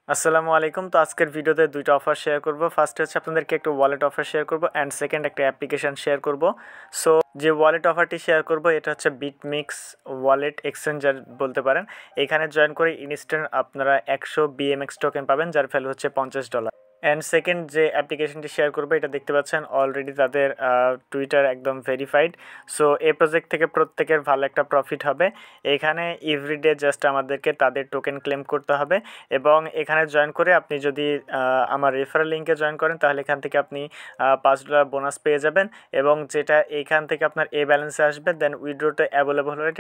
আসসালামু আলাইকুম। তো আজকের ভিডিওতে দুইটা অফার শেয়ার করব। ফার্স্ট হচ্ছে আপনাদেরকে একটা ওয়ালেট অফার শেয়ার করব অ্যান্ড সেকেন্ড একটা অ্যাপ্লিকেশন শেয়ার করব। সো যে ওয়ালেট অফারটি শেয়ার করব এটা হচ্ছে বিটমিক্স ওয়ালেট এক্সচেঞ্জার বলতে পারেন। এখানে জয়েন করে ইনস্ট্যান্ট আপনারা 100 বিএমএক্স টোকেন পাবেন, যার ভ্যালু হচ্ছে $50। অ্যান্ড সেকেন্ড যে অ্যাপ্লিকেশনটি শেয়ার করবো এটা দেখতে পাচ্ছেন অলরেডি তাদের টুইটার একদম ভেরিফাইড। সো এই প্রজেক্ট থেকে প্রত্যেকের ভালো একটা প্রফিট হবে। এখানে এভরিডে জাস্ট আমাদেরকে তাদের টোকেন ক্লেম করতে হবে এবং এখানে জয়েন করে আপনি যদি আমার রেফারেল লিঙ্কে জয়েন করেন তাহলে এখান থেকে আপনি $5 বোনাস পেয়ে যাবেন এবং যেটা এইখান থেকে আপনার এ ব্যালেন্সে আসবে দেন উইথড্রোটা অ্যাভেলেবল হলে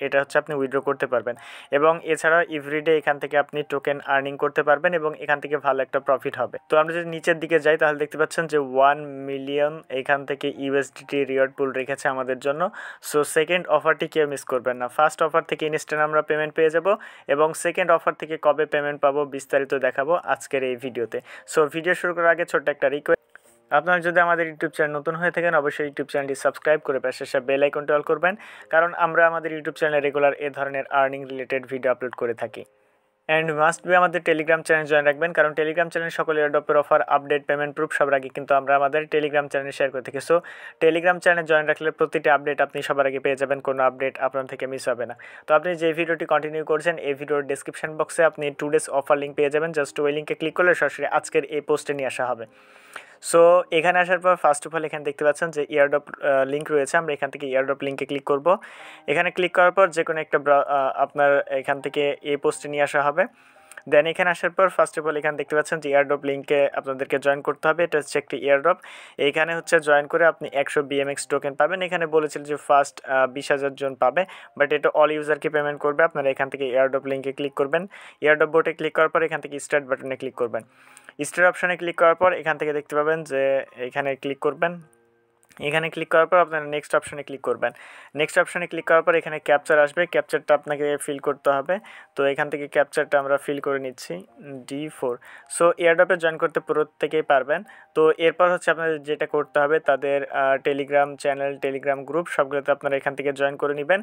এটা হচ্ছে আপনি উইথড্রো করতে পারবেন এবং এছাড়াও এভরিডে এখান থেকে আপনি টোকেন আর্নিং করতে পারবেন এবং এখান থেকে ভালো একটা প্রফিট হবে। তো আমরা যদি নিচের দিকে যাই তাহলে দেখতে পাচ্ছেন যে 1 মিলিয়ন এখান থেকে ইউএসডিটি রিওয়ার্ড পুল রেখেছে আমাদের জন্য। সো সেকেন্ড অফারটি কেউ মিস করবেন না। ফার্স্ট অফার থেকে ইনস্ট্যান্ট আমরা পেমেন্ট পেয়ে যাব এবং সেকেন্ড অফার থেকে কবে পেমেন্ট পাবো বিস্তারিত দেখাবো আজকের এই ভিডিওতে। সো ভিডিও শুরু করার আগে ছোট্ট একটা রিকোয়েস্ট, আপনারা যদি আমাদের ইউটিউব চ্যানেল নতুন হয়ে থাকেন অবশ্যই ইউটিউব চ্যানেলটি সাবস্ক্রাইব করে পাশে বেল আইকনটি অল করবেন, কারণ আমরা আমাদের ইউটিউব চ্যানেলে রেগুলার এ ধরনের আর্নিং রিলেটেড ভিডিও আপলোড করে থাকি। অ্যান্ড মাস্ট বি আমাদের টেলিগ্রাম চ্যানেল জয়েন রাখবেন, কারণ টেলিগ্রাম চ্যানেল সকল এয়ারড্রপের অফার আপডেট পেমেন্ট প্রুফ সবার আগে কিন্তু আমরা আমাদের টেলিগ্রাম চ্যানেলে শেয়ার করে থাকি। সো টেলিগ্রাম চ্যানেল জয়েন রাখলে প্রতিটি আপডেট আপনি সবার আগে পেয়ে যাবেন, কোনো আপডেট আপনার থেকে মিস হবে না। তো আপনি যে ভিডিওটি কন্টিনিউ করছেন এই ভিডিওর ডেসক্রিপশন বক্সে আপনি 2 ডেজ অফার লিঙ্ক পেয়ে যাবেন। জাস্ট ওই লিঙ্কে ক্লিক করলে সরাসরি আজকের এই পোস্টে নিয়ে আসা হবে। সো এখানে আসার পর ফার্স্ট অফ অল এখানে দেখতে পাচ্ছেন যে এয়ারড্রপ লিঙ্ক রয়েছে, আমরা এখান থেকে এয়ারড্রপ লিঙ্কে ক্লিক করব। এখানে ক্লিক করার পর যে কোনো একটা আপনার এখান থেকে এই পোস্টে নিয়ে আসা হবে। দেন এখানে আসার পর ফার্স্ট অফ অল এখানে দেখতে পাচ্ছেন যে এয়ারড্রপ লিঙ্কে আপনাদেরকে জয়েন করতে হবে। এটা হচ্ছে একটি এয়ারড্রপ। এইখানে হচ্ছে জয়েন করে আপনি 100 বিএমএক্স টোকেন পাবেন। এখানে বলেছিল যে ফার্স্ট 20,000 জন পাবে, বাট এটা অল ইউজারকে পেমেন্ট করবে। আপনারা এখান থেকে এয়ারড্রপ লিঙ্কে ক্লিক করবেন। এয়ারড্রপ বোটে ক্লিক করার পর এখান থেকে স্টার্ট বাটনে ক্লিক করবেন। স্টার্ট অপশানে ক্লিক করার পর এখান থেকে দেখতে পাবেন যে এখানে ক্লিক করবেন। এখানে ক্লিক করার পর আপনারা নেক্সট অপশানে ক্লিক করবেন। নেক্সট অপশানে ক্লিক করার পর এখানে ক্যাপচার আসবে, ক্যাপচারটা আপনাকে ফিল করতে হবে। তো এখান থেকে ক্যাপচারটা আমরা ফিল করে নিচ্ছি D4। সো এয়ারড্রপে জয়েন করতে প্রত্যেকেই পারবেন। তো এরপর হচ্ছে আপনাদের যেটা করতে হবে তাদের টেলিগ্রাম চ্যানেল টেলিগ্রাম গ্রুপ সবগুলোতে আপনারা এখান থেকে জয়েন করে নেবেন।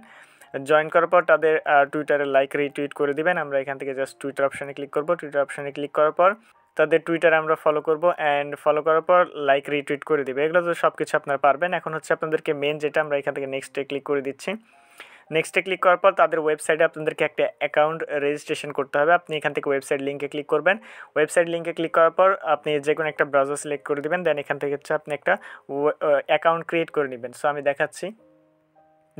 জয়েন করার পর তাদের টুইটারে লাইক রিটুইট করে দিবেন। আমরা এখান থেকে জাস্ট টুইটার অপশানে ক্লিক করব। টুইটার অপশানে ক্লিক করার পর তাদের টুইটারে আমরা ফলো করব অ্যান্ড ফলো করার পর লাইক রিটুইট করে দিবে। এগুলো তো সব কিছু আপনারা পারবেন। এখন হচ্ছে আপনাদেরকে মেন যেটা, আমরা এখান থেকে নেক্সটে ক্লিক করে দিচ্ছি। নেক্সটে ক্লিক করার পর তাদের ওয়েবসাইটে আপনাদেরকে একটা অ্যাকাউন্ট রেজিস্ট্রেশন করতে হবে। আপনি এখান থেকে ওয়েবসাইট লিঙ্কে ক্লিক করবেন। ওয়েবসাইট লিঙ্কে ক্লিক করার পর আপনি যে কোনো একটা ব্রাউজার সিলেক্ট করে দেবেন। দেন এখান থেকে হচ্ছে আপনি একটা অ্যাকাউন্ট ক্রিয়েট করে নেবেন। সো আমি দেখাচ্ছি।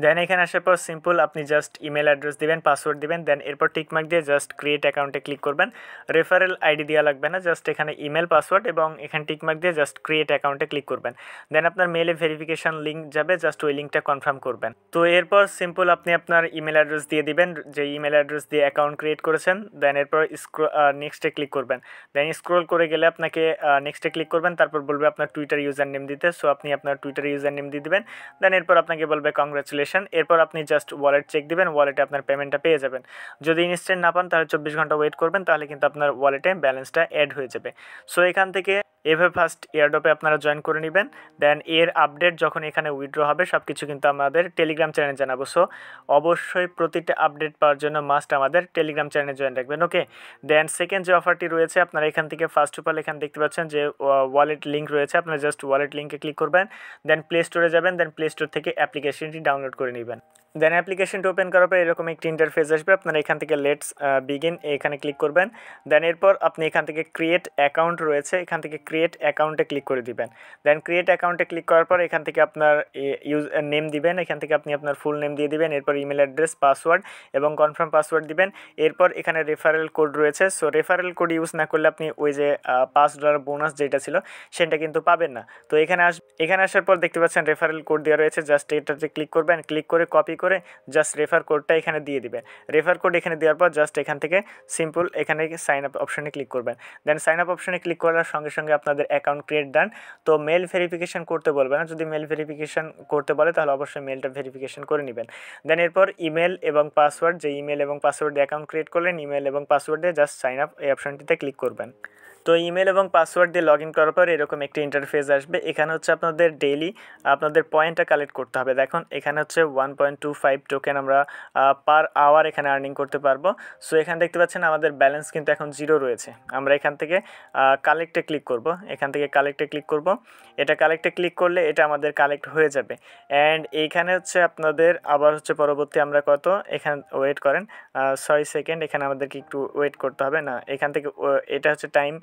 দেন এখানে আসার পর সিম্পল আপনি জাস্ট ইমেল অ্যাড্রেস দিবেন, পাসওয়ার্ড দিবেন, দেন এরপর টিকমার্ক দিয়ে জাস্ট ক্রিয়েট অ্যাকাউন্টে ক্লিক করবেন। রেফারেল আইডি দেওয়া লাগবে না, জাস্ট এখানে ইমেল পাসওয়ার্ড এবং এখানে টিকমার্ক দিয়ে জাস্ট ক্রিয়েট অ্যাকাউন্টে ক্লিক করবেন। দেন আপনার মেলে ভেরিফিকেশন লিঙ্ক যাবে, জাস্ট ওই লিঙ্কটা কনফার্ম করবেন। তো এরপর সিম্পল আপনি আপনার ইমেল অ্যাড্রেস দিয়ে দিবেন, যে ইমেল অ্যাড্রেস দিয়ে অ্যাকাউন্ট ক্রিয়েট করেছেন। দেন এরপর নেক্সটে ক্লিক করবেন। দেন স্ক্রোল করে গেলে আপনাকে নেক্সটে ক্লিক করবেন, তারপর বলবে আপনার টুইটার ইউজার নেম দিতে। সো আপনি আপনার টুইটার ইউজার নেম দিয়ে দিবেন। দেন এরপর আপনাকে বলবে কংগ্রাচুলেশন। এরপর আপনি জাস্ট ওয়ালেট চেক দিবেন, ওয়ালেটে আপনার পেমেন্টটা পেয়ে যাবেন। যদি ইনস্ট্যান্ট না পান তাহলে 24 ঘন্টা ওয়েট করবেন, তাহলে কিন্তু আপনার ওয়ালেটে ব্যালেন্সটা অ্যাড হয়ে যাবে। সো এখান থেকে এভাবে ফার্স্ট এয়ারড্রপে আপনারা জয়েন করে নেবেন। দেন এর আপডেট যখন এখানে উইথড্র হবে সব কিছু কিন্তু আমাদের টেলিগ্রাম চ্যানেলে জানাবো। সো অবশ্যই প্রতিটা আপডেট পাওয়ার জন্য মাস্ট আমাদের টেলিগ্রাম চ্যানেলে জয়েন রাখবেন। ওকে। দেন সেকেন্ড যে অফারটি রয়েছে আপনারা এখান থেকে ফার্স্ট অফ অল এখানে দেখতে পাচ্ছেন যে ওয়ালেট লিঙ্ক রয়েছে, আপনারা জাস্ট ওয়ালেট লিঙ্কে ক্লিক করবেন। দেন প্লে স্টোরে যাবেন, দেন প্লে স্টোর থেকে অ্যাপ্লিকেশনটি ডাউনলোড করে নেবেন। দেন অ্যাপ্লিকেশনটা ওপেন করার পর এরকম একটি ইন্টারফেস আসবে। আপনারা এখান থেকে লেটস বিগিন এখানে ক্লিক করবেন। দেন এরপর আপনি এখান থেকে ক্রিয়েট অ্যাকাউন্ট রয়েছে, এখান থেকে ক্রিয়েট অ্যাকাউন্টে ক্লিক করে দিবেন। দেন ক্রিয়েট অ্যাকাউন্টে ক্লিক করার পর এখান থেকে আপনার নেম দিবেন, এখান থেকে আপনি আপনার ফুল নেম দিয়ে দিবেন। এরপর ইমেল অ্যাড্রেস, পাসওয়ার্ড এবং কনফার্ম পাসওয়ার্ড দিবেন। এরপর এখানে রেফারেল কোড রয়েছে। সো রেফারেল কোড ইউজ না করলে আপনি ওই যে $5 বোনাস যেটা ছিল সেটা কিন্তু পাবেন না। তো এখানে আসার পর দেখতে পাচ্ছেন রেফারেল কোড দেওয়া রয়েছে, জাস্ট এটাতে ক্লিক করবেন। ক্লিক করে কপি করে জাস্ট রেফার কোডটা এখানে দিয়ে দিবেন। রেফার কোড এখানে দেওয়ার পর জাস্ট এখান থেকে সিম্পল এখানে সাইন আপ অপশনে ক্লিক করবেন। দেন সাইন আপ অপশনে ক্লিক করার সঙ্গে সঙ্গে আপনাদের অ্যাকাউন্ট ক্রিয়েট ডান। তো মেল ভেরিফিকেশন করতে বলবে না, যদি মেল ভেরিফিকেশন করতে বলে তাহলে অবশ্যই মেলটা ভেরিফিকেশন করে নেবেন। দেন এরপর ইমেল এবং পাসওয়ার্ড, যে ইমেল এবং পাসওয়ার্ড দিয়ে অ্যাকাউন্ট ক্রিয়েট করলেন ইমেল এবং পাসওয়ার্ড দিয়ে জাস্ট সাইন আপ এই অপশনটিতে ক্লিক করবেন। তো ইমেল এবং পাসওয়ার্ড দিয়ে লগ ইন করার পর এরকম একটি ইন্টারফেস আসবে। এখানে হচ্ছে আপনাদের ডেইলি আপনাদের পয়েন্টটা কালেক্ট করতে হবে। দেখুন এখানে হচ্ছে 1.25 টোকেন আমরা পার আওয়ার এখানে আর্নিং করতে পারবো। সো এখানে দেখতে পাচ্ছেন আমাদের ব্যালেন্স কিন্তু এখন 0 রয়েছে। আমরা এখান থেকে কালেক্টে ক্লিক করব, এখান থেকে কালেক্টে ক্লিক করব। এটা কালেক্টে ক্লিক করলে এটা আমাদের কালেক্ট হয়ে যাবে। অ্যান্ড এইখানে হচ্ছে আপনাদের আবার হচ্ছে পরবর্তী আমরা কত এখানে ওয়েট করেন 6 সেকেন্ড, এখানে আমাদেরকে একটু ওয়েট করতে হবে না। এখান থেকে এটা হচ্ছে টাইম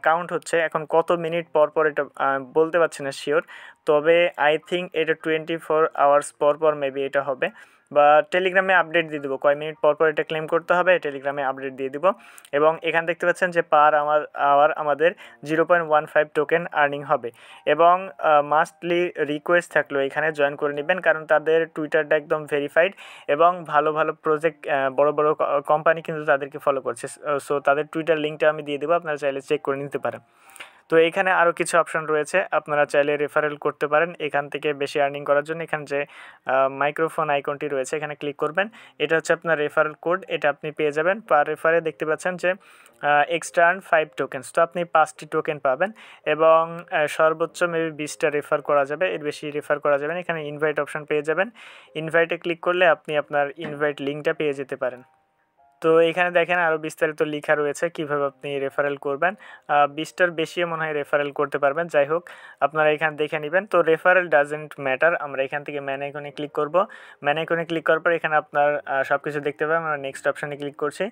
কাউন্ট হচ্ছে। এখন কত মিনিট পর পর এটা বলতে পারছি না শিওর, তবে আই থিঙ্ক এটা 24 আওয়ার্স পর পর মেবি এটা হবে, বা টেলিগ্রামে আপডেট দিয়ে দেবো কয় মিনিট পর পর এটা ক্লেম করতে হবে, টেলিগ্রামে আপডেট দিয়ে দিব। এবং এখানে দেখতে পাচ্ছেন যে পার আওয়ার আমাদের 0.15 টোকেন আর্নিং হবে। এবং মাস্টলি রিকোয়েস্ট থাকলো এখানে জয়েন করে নেবেন, কারণ তাদের টুইটারটা একদম ভেরিফাইড এবং ভালো ভালো প্রজেক্ট বড় বড় কোম্পানি কিন্তু তাদেরকে ফলো করছে। সো তাদের টুইটার লিঙ্কটা আমি দিয়ে দেবো, আপনারা চাইলে চেক করে নিতে পারেন। তো এইখানে আরও কিছু অপশন রয়েছে, আপনারা চাইলে রেফারেল করতে পারেন এখান থেকে বেশি আর্নিং করার জন্য। এখানে যে মাইক্রোফোন আইকনটি রয়েছে এখানে ক্লিক করবেন, এটা হচ্ছে আপনার রেফারেল কোড, এটা আপনি পেয়ে যাবেন। পার রেফারে দেখতে পাচ্ছেন যে এক্সট্রা আর্ন 5 টোকেন্স, তো আপনি 5টি টোকেন পাবেন এবং সর্বোচ্চ মেবি 20টা রেফার করা যাবে, এর বেশি রেফার করা যাবে না। এখানে ইনভাইট অপশন পেয়ে যাবেন, ইনভাইটে ক্লিক করলে আপনি আপনার ইনভাইট লিঙ্কটা পেয়ে যেতে পারেন। তো এখানে দেখেন আরও বিস্তারিত লেখা রয়েছে কীভাবে আপনি রেফারেল করবেন। 20টার বেশিও মনে হয় রেফারেল করতে পারবেন, যাই হোক আপনারা এখানে দেখে নেবেন। তো রেফারেল ডাজেন্ট ম্যাটার, আমরা এখান থেকে ম্যান আইকনে ক্লিক করব। ম্যান আইকনে ক্লিক করার পর এখানে আপনার সব কিছু দেখতে পাবেন। আমরা নেক্সট অপশানে ক্লিক করছি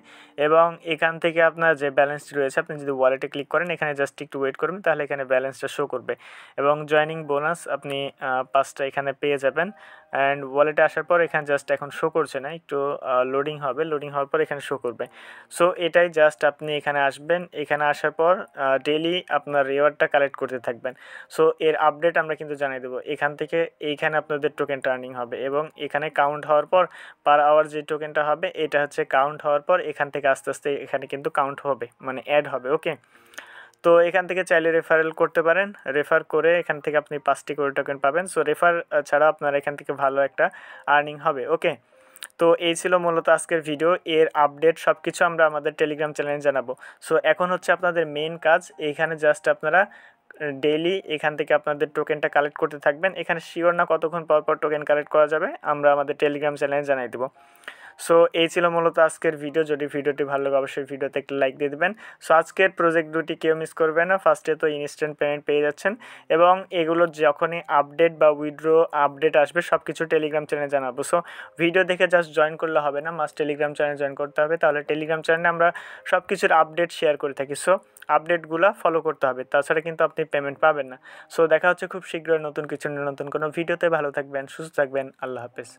এবং এখান থেকে আপনার যে ব্যালেন্সটি রয়েছে আপনি যদি ওয়ালেটে ক্লিক করেন, এখানে জাস্ট একটু ওয়েট করবেন, তাহলে এখানে ব্যালেন্সটা শো করবে। এবং জয়নিং বোনাস আপনি 5টা এখানে পেয়ে যাবেন। অ্যান্ড ওয়ালেটে আসার পর এখানে জাস্ট এখন শো করছে না, একটু লোডিং হবে, লোডিং হওয়ার পর এখানে শো করবে। সো এটাই জাস্ট আপনি এখানে আসবেন, এখানে আসার পর ডেইলি আপনার রিওয়ার্ডটা কালেক্ট করতে থাকবেন। সো এর আপডেট আমরা কিন্তু জানিয়ে দেবো। এখান থেকে এইখানে আপনাদের টোকেনটা আর্নিং হবে এবং এখানে কাউন্ট হওয়ার পর পার আওয়ার যে টোকেনটা হবে এটা হচ্ছে কাউন্ট হওয়ার পর এখান থেকে আস্তে আস্তে এখানে কিন্তু কাউন্ট হবে, মানে অ্যাড হবে। ওকে, তো এখান থেকে চাইলে রেফারেল করতে পারেন, রেফার করে এখান থেকে আপনি 5টি করে টোকেন পাবেন। সো রেফার ছাড়া আপনার এখান থেকে ভালো একটা আর্নিং হবে। ওকে, তো এই ছিল মূলত আজকের ভিডিও, এর আপডেট সব কিছু আমরা আমাদের টেলিগ্রাম চ্যানেলে জানাবো। সো এখন হচ্ছে আপনাদের মেন কাজ, এইখানে জাস্ট আপনারা ডেইলি এখান থেকে আপনাদের টোকেনটা কালেক্ট করতে থাকবেন। এখানে শিওর না কতক্ষণ পর পর টোকেন কালেক্ট করা যাবে, আমরা আমাদের টেলিগ্রাম চ্যানেলে জানাই দেবো। সো এই ছিল মূলত আজকের ভিডিও। যদি ভিডিওটি ভালো লাগে অবশ্যই ভিডিওতে একটা লাইক দিয়ে দেবেন। সো আজকের প্রজেক্ট দুটি কেউ মিস করবে না। ফার্স্টে তো ইনস্ট্যান্ট পেমেন্ট পেয়ে যাচ্ছেন এবং এগুলো যখনই আপডেট বা উইথড্র আপডেট আসবে সব কিছু টেলিগ্রাম চ্যানেলে জানাবো। সো ভিডিও দেখে জাস্ট জয়েন করলে হবে না, মাস্ট টেলিগ্রাম চ্যানেল জয়েন করতে হবে, তাহলে টেলিগ্রাম চ্যানেলে আমরা সব কিছুর আপডেট শেয়ার করে থাকি। সো আপডেটগুলো ফলো করতে হবে, তাছাড়া কিন্তু আপনি পেমেন্ট পাবেন না। সো দেখা হচ্ছে খুব শীঘ্রই নতুন কিছু নতুন কোনো ভিডিওতে। ভালো থাকবেন, সুস্থ থাকবেন, আল্লাহ হাফেজ।